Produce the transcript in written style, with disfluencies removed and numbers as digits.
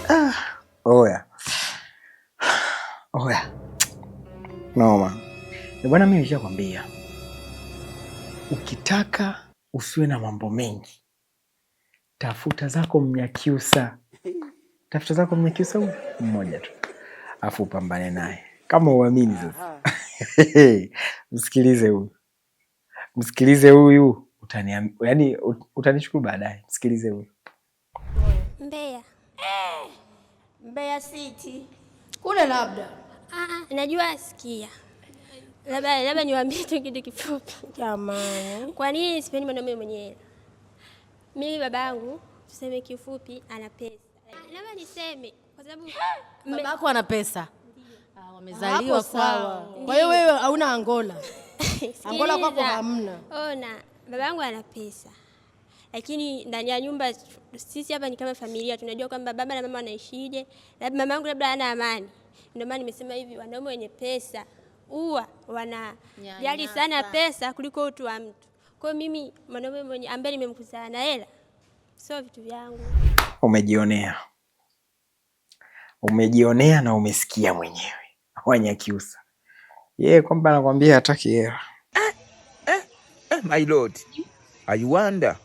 Ah, oya. Oya. Noma. Bwana mimi nishakwambia. Ukitaka usiwe na mambo mengi, tafuta zako Mnyakyusa. Tafuta zako Mnyakyusa huyu mmoja tu. Afu upambane naye. Kama uamini sasa. Msikilize huyu. Msikilize huyu. Yaani utanishukuru baadaye. Msikilize huyu. Mbeya. Mbeya City. Kule labda. Najua sikia. Labda niwaambie tu kitu kifupi. Jamani. Kwa nini sipendi mwanaume mwenye hela? Mimi babangu tuseme kifupi ana pesa. Labda niseme kwa sababu babako ana pesa. Wamezaliwa sawa. Kwa hiyo wewe hauna Angola. Angola kwako hamna. Ona, babangu ana pesa. Lakini ndani ya nyumba sisi hapa ni kama familia, tunajua kwamba baba na mama wanaishije. Labda mamangu labda hana amani. Ndio maana nimesema hivi, wanaume wenye pesa huwa wanajali sana pesa kuliko utu wa mtu. Kwa hiyo mimi mwanaume mwenye ambaye nimemkuzana na hela sio vitu vyangu. Umejionea na umesikia mwenyewe. Wanyakyusa. Yeye kwamba anakuambia hataki hela. My lord, I wonder